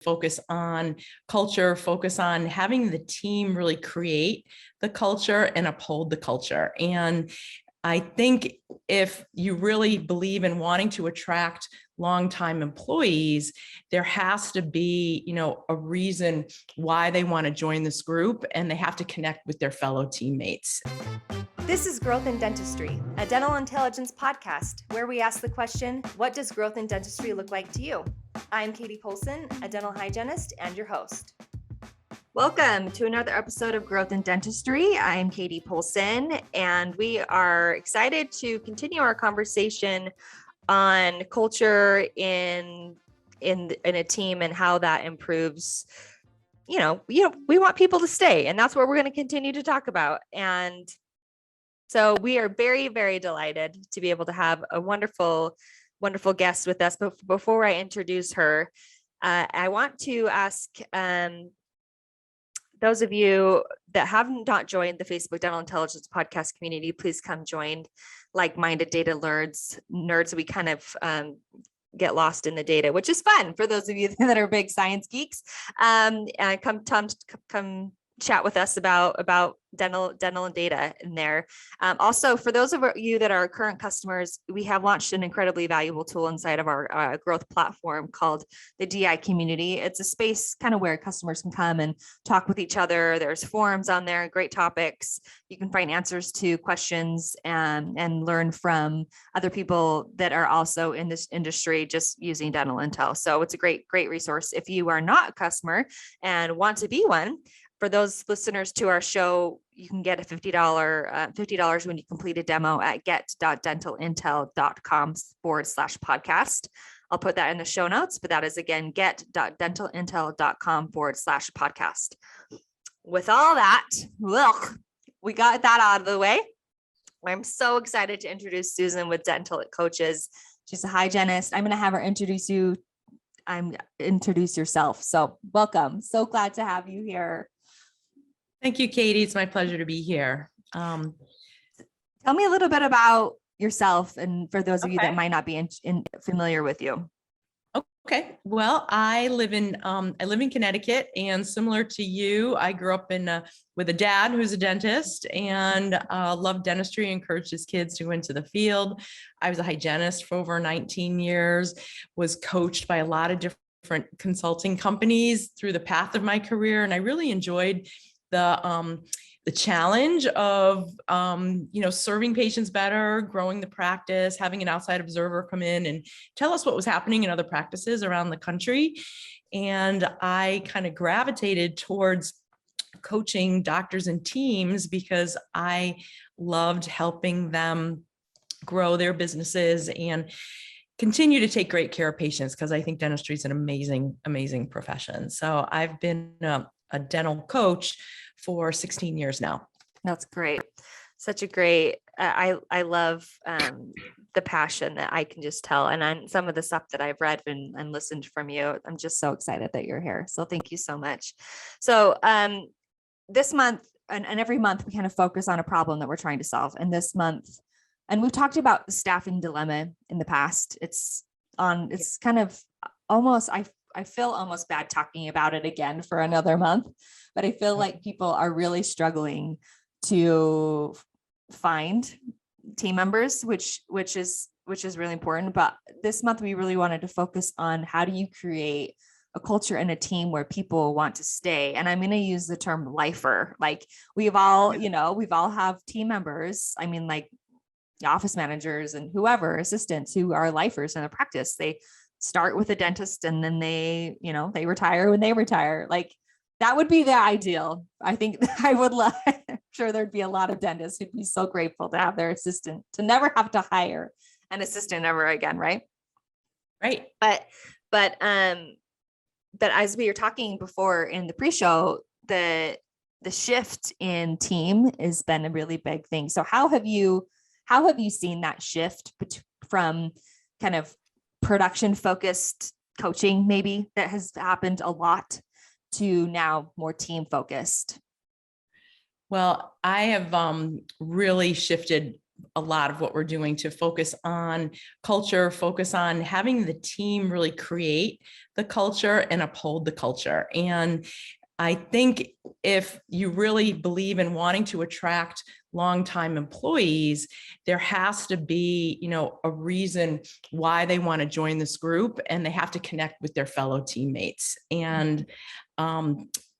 focus on culture, focus on having the team really create the culture and uphold the culture. And I think if you really believe in wanting to attract longtime employees, there has to be, a reason why they want to join this group, and they have to connect with their fellow teammates. This is Growth in Dentistry, a dental intelligence podcast where we ask the question, what does growth in dentistry look like to you? I'm Katie Polson, a dental hygienist and your host. Welcome to another episode of Growth in Dentistry. I'm Katie Polson, and we are excited to continue our conversation on culture in a team and how that improves. We want people to stay, and that's what we're going to continue to talk about. And so we are very, very delighted to be able to have a wonderful, wonderful guest with us. But before I introduce her, I want to ask those of you that have not joined the Facebook Dental Intelligence Podcast community, please come join like-minded data nerds. We kind of get lost in the data, which is fun for those of you that are big science geeks. And come chat with us about dental and data in there. Also, for those of you that are current customers, we have launched an incredibly valuable tool inside of our growth platform called the DI community. It's a space kind of where customers can come and talk with each other. There's forums on there, great topics. You can find answers to questions and learn from other people that are also in this industry just using dental intel. So it's a great resource. If you are not a customer and want to be one, for those listeners to our show, you can get a $50 when you complete a demo at get.dentalintel.com/podcast. I'll put that in the show notes, but that is again, get.dentalintel.com/podcast. With all that, we got that out of the way. I'm so excited to introduce Susan with Dental Coaches. She's a hygienist. I'm going to have her introduce yourself. So welcome. So glad to have you here. Thank you, Katie. It's my pleasure to be here. Tell me a little bit about yourself, and for those of you that might not be familiar with you. Okay. Well, I live in Connecticut, and similar to you, I grew up with a dad who's a dentist and loved dentistry, encouraged his kids to go into the field. I was a hygienist for over 19 years, was coached by a lot of different consulting companies through the path of my career, and I really enjoyed the challenge of, serving patients better, growing the practice, having an outside observer come in and tell us what was happening in other practices around the country. And I kind of gravitated towards coaching doctors and teams because I loved helping them grow their businesses and continue to take great care of patients, because I think dentistry is an amazing, amazing profession. So I've been a dental coach for 16 years now. That's great. Such a great, I love the passion that I can just tell. And on some of the stuff that I've read and listened from you, I'm just so excited that you're here. So thank you so much. So this month and every month we kind of focus on a problem that we're trying to solve. And this month, and we've talked about the staffing dilemma in the past. It's kind of almost, I feel almost bad talking about it again for another month, but I feel like people are really struggling to find team members, which is really important. But this month we really wanted to focus on how do you create a culture and a team where people want to stay. And I'm going to use the term lifer. Like we've all have team members. I mean, like office managers and whoever, assistants who are lifers in a practice. They start with a dentist and then they retire when they retire. Like that would be the ideal. I think I would love, I'm sure there'd be a lot of dentists who'd be so grateful to have their assistant, to never have to hire an assistant ever again. Right. Right. But as we were talking before in the pre-show, the shift in team has been a really big thing. So how have you seen that shift from kind of production focused coaching, maybe that has happened a lot, to now more team focused? Well, I have really shifted a lot of what we're doing to focus on culture, focus on having the team really create the culture and uphold the culture. And I think if you really believe in wanting to attract longtime employees, there has to be, a reason why they want to join this group, and they have to connect with their fellow teammates. And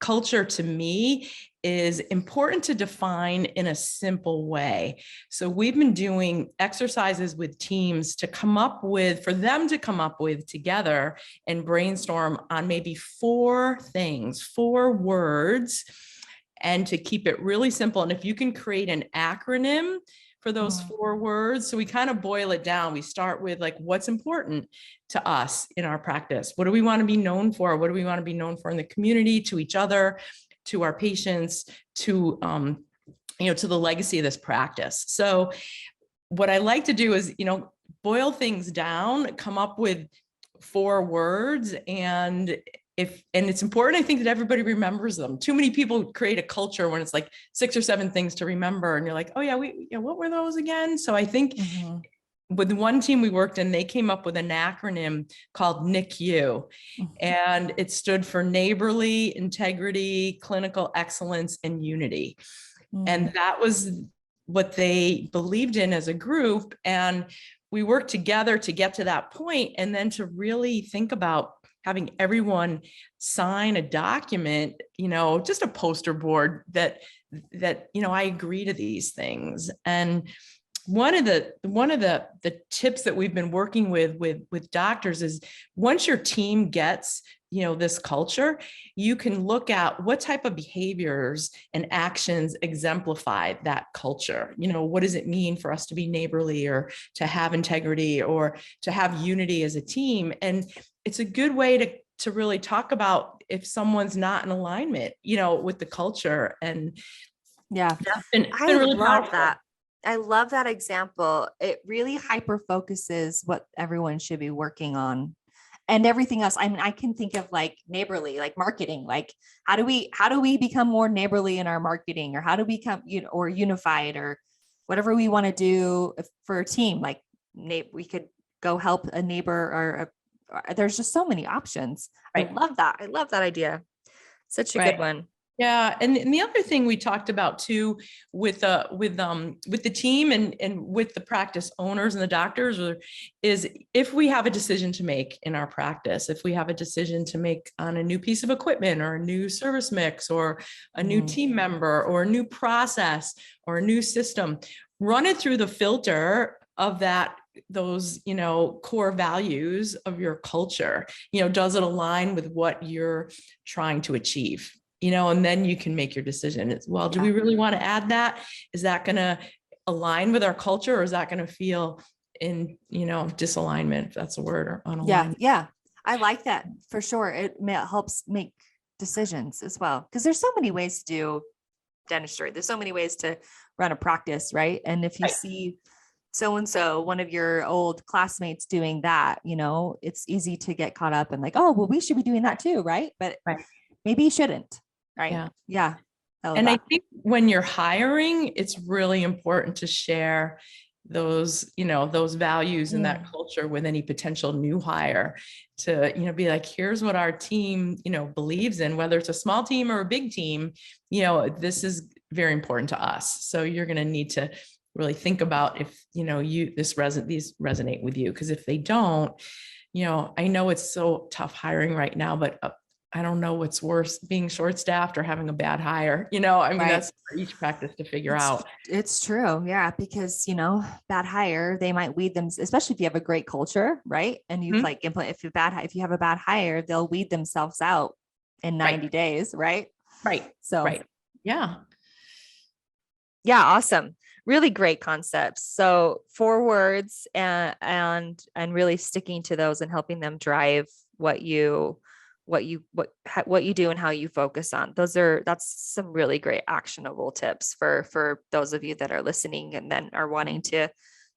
culture to me is important to define in a simple way. So we've been doing exercises with teams to for them to come up with together and brainstorm on maybe 4 things, 4 words, and to keep it really simple. And if you can create an acronym for those 4 words. So we kind of boil it down. We start with like, what's important to us in our practice? What do we want to be known for? What do we want to be known for in the community, to each other, to our patients, to, to the legacy of this practice? So what I like to do is, boil things down, come up with 4 words, and it's important, I think, that everybody remembers them. Too many people create a culture when it's like 6 or 7 things to remember, and you're like, oh yeah, what were those again? So I think with one team we worked in, they came up with an acronym called NICU, and it stood for neighborly, integrity, clinical excellence, and unity. And that was what they believed in as a group. And we worked together to get to that point, and then to really think about having everyone sign a document, just a poster board that I agree to these things. And one of the tips that we've been working with doctors is, once your team gets this culture, you can look at what type of behaviors and actions exemplify that culture. What does it mean for us to be neighborly, or to have integrity, or to have unity as a team? And it's a good way to really talk about if someone's not in alignment, with the culture. And yeah, it's been really love powerful. that. I love that example. It really hyper focuses what everyone should be working on, and everything else. I mean, I can think of like neighborly, like marketing, like how do we become more neighborly in our marketing, or how do we become, or unified, or whatever we want to do for a team. Like we could go help a neighbor, or there's just so many options. Right. I love that. I love that idea. Such a good one. Yeah, and the other thing we talked about too with the team and with the practice owners and the doctors is, if we have a decision to make in our practice, if we have a decision to make on a new piece of equipment, or a new service mix, or a new team member, or a new process, or a new system, run it through the filter of those core values of your culture. Does it align with what you're trying to achieve? And then you can make your decision. Do we really want to add that? Is that going to align with our culture, or is that going to feel in, disalignment, if that's a word, or unaligned? Yeah. I like that for sure. It helps make decisions as well, because there's so many ways to do dentistry. There's so many ways to run a practice, right? And if you see so-and-so, one of your old classmates doing that, it's easy to get caught up and like, oh, well, we should be doing that too, right? But maybe you shouldn't. Right. Yeah. And I think when you're hiring, it's really important to share those, those values and that culture with any potential new hire, to, be like, here's what our team, believes in, whether it's a small team or a big team, this is very important to us. So you're going to need to really think about if, these resonate with you. Because if they don't, I know it's so tough hiring right now, but I don't know what's worse, being short-staffed or having a bad hire. That's for each practice to figure out. It's true. Yeah. Because, bad hire, they might weed them, especially if you have a great culture, right? And you like implement, if you have a bad hire, they'll weed themselves out in 90 days. Right. Right. So, yeah. Yeah. Awesome. Really great concepts. So 4 words, and really sticking to those and helping them drive what you do and how you focus on. That's some really great actionable tips for those of you that are listening and then are wanting to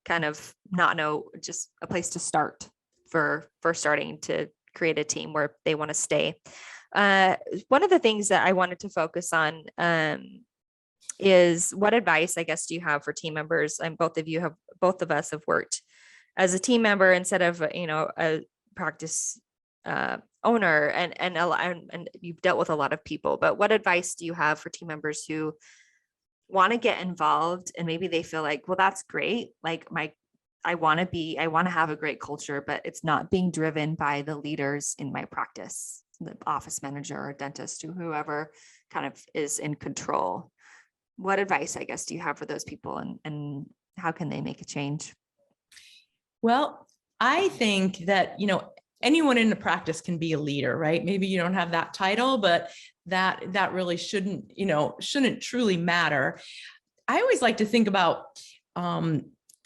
kind of not know, just a place to start for starting to create a team where they want to stay. One of the things that I wanted to focus on is what advice, I guess, do you have for team members? And both of us have worked as a team member instead of, a practice owner, and you've dealt with a lot of people, but what advice do you have for team members who want to get involved and maybe they feel like, well, that's great. Like I want to have a great culture, but it's not being driven by the leaders in my practice, the office manager or dentist or whoever kind of is in control. What advice, I guess, do you have for those people, and how can they make a change? Well, I think that, anyone in the practice can be a leader, right? Maybe you don't have that title, but that really shouldn't truly matter. I always like to think about,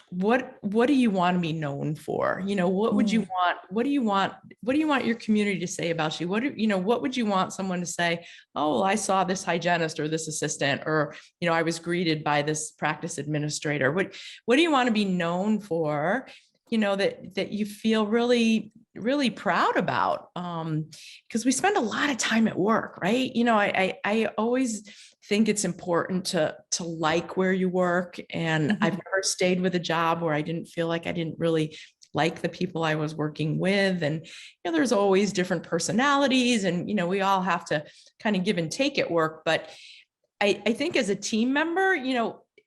what do you want to be known for? What would you want? What do you want your community to say about you? What would you want someone to say? Oh, well, I saw this hygienist or this assistant, or, I was greeted by this practice administrator. What do you want to be known for? That you feel really, really proud about, because we spend a lot of time at work, right? I always think it's important to like where you work. And I've never stayed with a job where I didn't feel like I didn't really like the people I was working with. And, there's always different personalities, and, we all have to kind of give and take at work. But I think as a team member,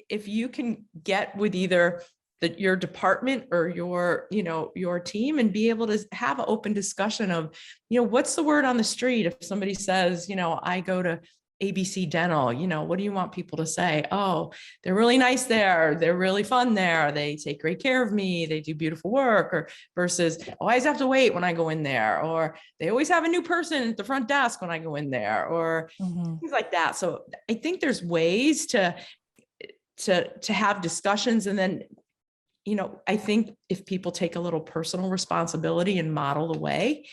if you can get with either your department or your team and be able to have an open discussion of, what's the word on the street? If somebody says, I go to ABC Dental, what do you want people to say? Oh, they're really nice there. They're really fun there. They take great care of me. They do beautiful work. Or versus, oh, I always have to wait when I go in there. Or they always have a new person at the front desk when I go in there, or things like that. So I think there's ways to have discussions. And then, I think if people take a little personal responsibility and model the way,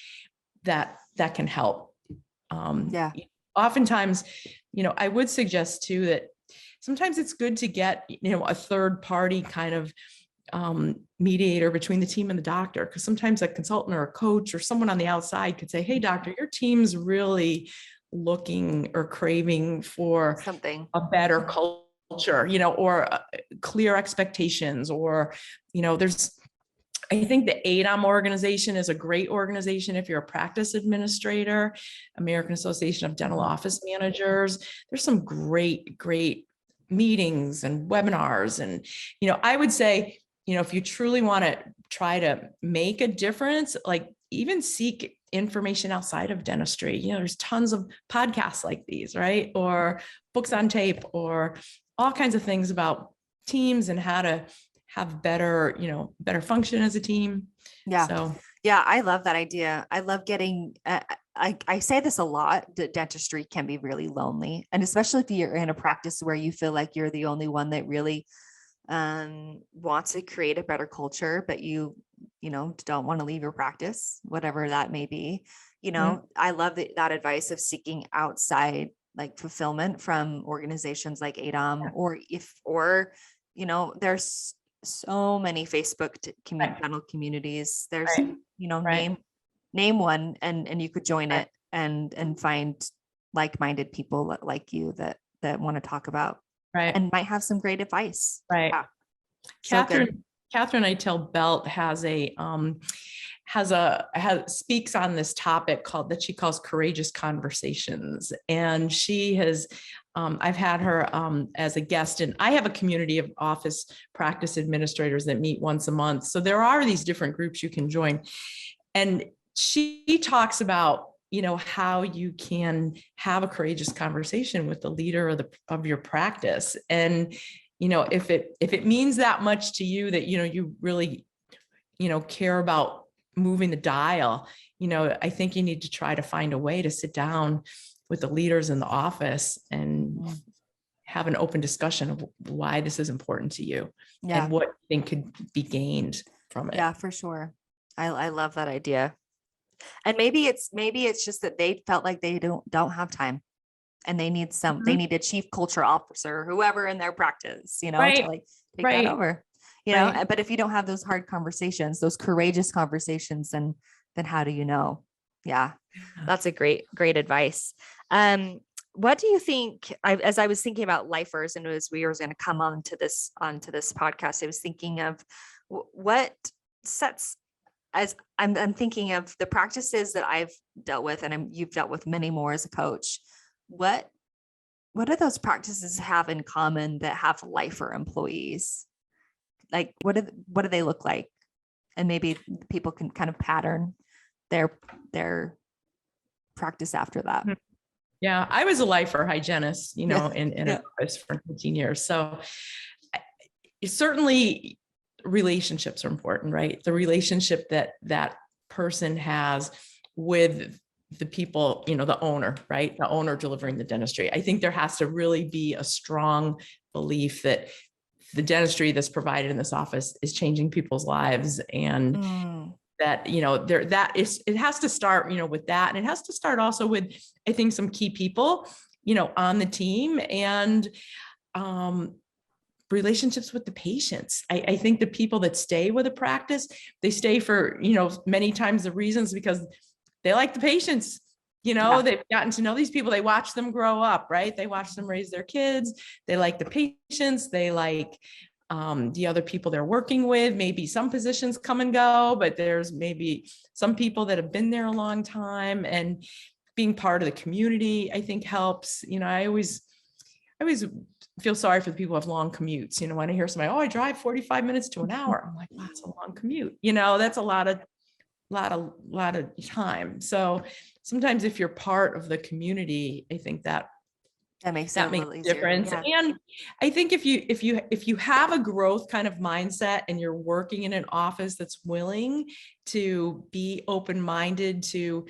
that can help. Oftentimes, I would suggest too that sometimes it's good to get, a third party kind of mediator between the team and the doctor, because sometimes a consultant or a coach or someone on the outside could say, hey, doctor, your team's really looking or craving for Something, a better culture, or clear expectations, or, I think the ADOM organization is a great organization. If you're a practice administrator, American Association of Dental Office Managers, there's some great meetings and webinars. And, I would say, if you truly want to try to make a difference, like even seek information outside of dentistry. There's tons of podcasts like these, right? Or books on tape, or all kinds of things about teams and how to have better function as a team. Yeah. So yeah, I love that idea. I love getting, I say this a lot, that dentistry can be really lonely. And especially if you're in a practice where you feel like you're the only one that really wants to create a better culture, but you don't want to leave your practice, whatever that may be. I love that advice of seeking outside like fulfillment from organizations like ADOM, or there's so many Facebook dental communities. There's, name one, and you could join it and find like-minded people like you that want to talk about, and might have some great advice. Right. Yeah. Catherine Eitel Belt speaks on this topic that she calls courageous conversations. And she has, I've had her as a guest, and I have a community of office practice administrators that meet once a month. So there are these different groups you can join. And she talks about, how you can have a courageous conversation with the leader of your practice. And, if it means that much to you that, you really, care about moving the dial, I think you need to try to find a way to sit down with the leaders in the office and have an open discussion of why this is important to you and what you think could be gained from it. Yeah, for sure. I love that idea. And maybe it's just that they felt like they don't have time, and they need they need a chief culture officer, whoever in their practice, to like take that over, but if you don't have those hard conversations, those courageous conversations, then how do you know? Yeah, that's a great advice. what do you think, as I was thinking about lifers and as we were going to come onto this podcast, I was thinking of what sets, as I'm thinking of the practices that I've dealt with, and you've dealt with many more as a coach. What do those practices have in common that have lifer employees? Like, what do they look like? And maybe people can kind of pattern their practice after that. Yeah, I was a lifer hygienist, in an office for 15 years. So certainly relationships are important, right? The relationship that person has with the people, the owner, right? The owner delivering the dentistry. I think there has to really be a strong belief that the dentistry that's provided in this office is changing people's lives, and that, it has to start, with that. And it has to start also with, I think, some key people, on the team, and relationships with the patients. I think the people that stay with a practice, they stay for, many times the reasons because they like the patients. They've gotten to know these people. They watch them grow up, right? They watch them raise their kids. They like the patients. They like the other people they're working with. Maybe some positions come and go, but there's maybe some people that have been there a long time, and being part of the community, I think, helps. I always feel sorry for the people who have long commutes. When I hear somebody, I drive 45 minutes to an hour, I'm like, wow, that's a long commute. That's a lot of time. So sometimes if you're part of the community, I think that makes a difference. Yeah. And I think if you have a growth kind of mindset, and you're working in an office that's willing to be open-minded to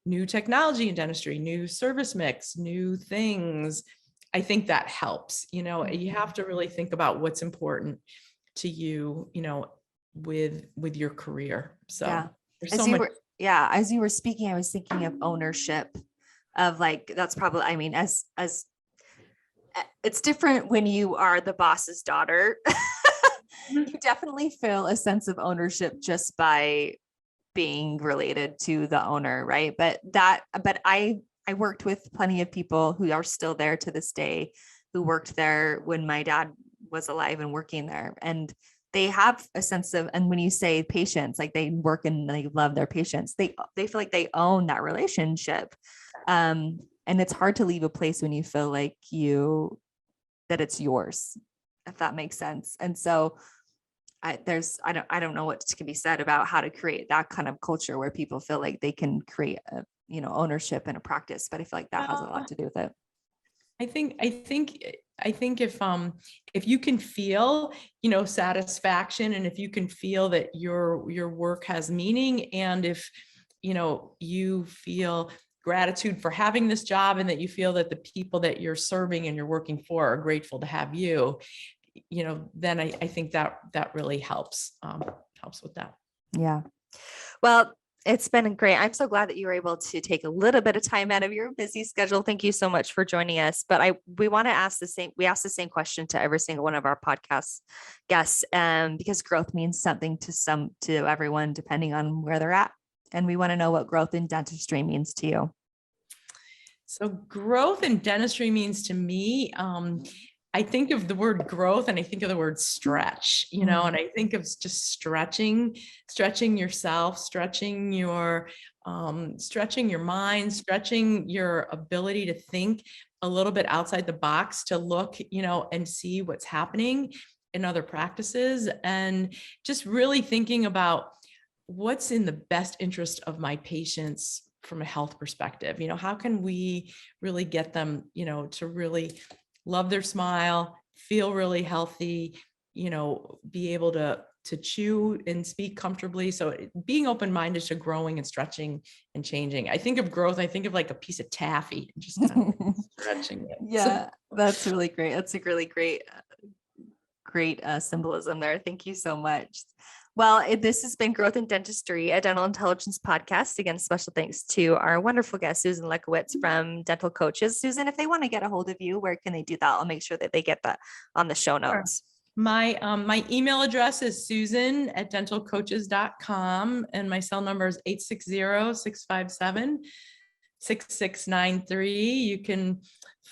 new technology in dentistry, new service mix, new things, I think that helps. You have to really think about what's important to you, with your career. So there's so much. As you were speaking, I was thinking of ownership of, like, that's probably, I mean, as it's different when you are the boss's daughter. You definitely feel a sense of ownership just by being related to the owner, right? But I worked with plenty of people who are still there to this day, who worked there when my dad was alive and working there. And they have a sense of, and when you say patients, like, they work and they love their patients, they feel like they own that relationship. And it's hard to leave a place when you feel like that it's yours, if that makes sense. And so I don't know what can be said about how to create that kind of culture where people feel like they can create ownership in a practice, but I feel like that has a lot to do with it. I think if you can feel, satisfaction, and if you can feel that your work has meaning, and if, you feel gratitude for having this job, and that you feel that the people that you're serving and you're working for are grateful to have you, then I think that really helps with that. Yeah. Well, it's been great. I'm so glad that you were able to take a little bit of time out of your busy schedule. Thank you so much for joining us. But we want to ask we ask the same question to every single one of our podcast guests, because growth means something to everyone, depending on where they're at. And we want to know what growth in dentistry means to you. So growth in dentistry means to me, I think of the word growth, and I think of the word stretch, and I think of just stretching yourself, stretching your mind, stretching your ability to think a little bit outside the box, to look, and see what's happening in other practices, and just really thinking about what's in the best interest of my patients from a health perspective. How can we really get them, to really love their smile, feel really healthy, be able to chew and speak comfortably. So being open-minded to growing and stretching and changing. I think of growth, I think of like a piece of taffy and just kind of stretching it. Yeah, that's really great. That's a really great symbolism there. Thank you so much. Well, this has been Growth in Dentistry, a dental intelligence podcast. Again, special thanks to our wonderful guest, Susan Leckowicz from Dental Coaches. Susan, if they want to get a hold of you, where can they do that? I'll make sure that they get that on the show notes. Sure. My email address is susan@dentalcoaches.com, and my cell number is 860-657 6693. You can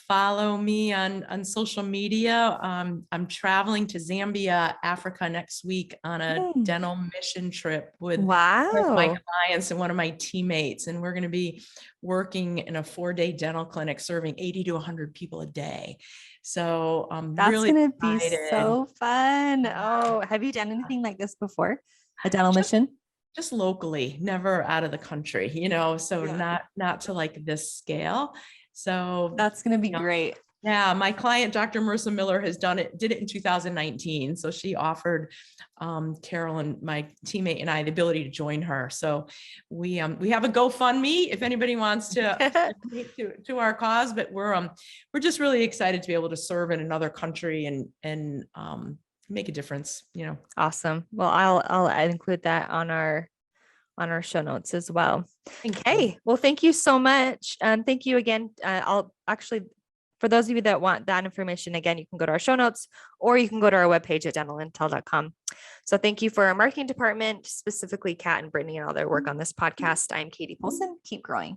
follow me on social media. I'm traveling to Zambia, Africa next week on a Yay. dental mission trip with my Wow. clients and one of my teammates. And we're going to be working in a 4-day dental clinic serving 80 to 100 people a day. So I'm That's really going to be excited. so fun. Oh, have you done anything like this before? A dental Just mission? just locally, never out of the country, so Yeah. not to like this scale. So That's going to be you know, great. yeah, my client, Dr. Marissa Miller, did it in 2019. So she offered Carolyn, my teammate, and I the ability to join her. So we have a GoFundMe if anybody wants to donate to our cause, but we're just really excited to be able to serve in another country and make a difference, Awesome. Well, I'll include that on our show notes as well. Thank you. Okay. Well, thank you so much. Thank you again. I'll actually, for those of you that want that information, again, you can go to our show notes or you can go to our webpage at dentalintel.com. So thank you for our marketing department, specifically Kat and Brittany and all their work on this podcast. I'm Katie Polson. Keep growing.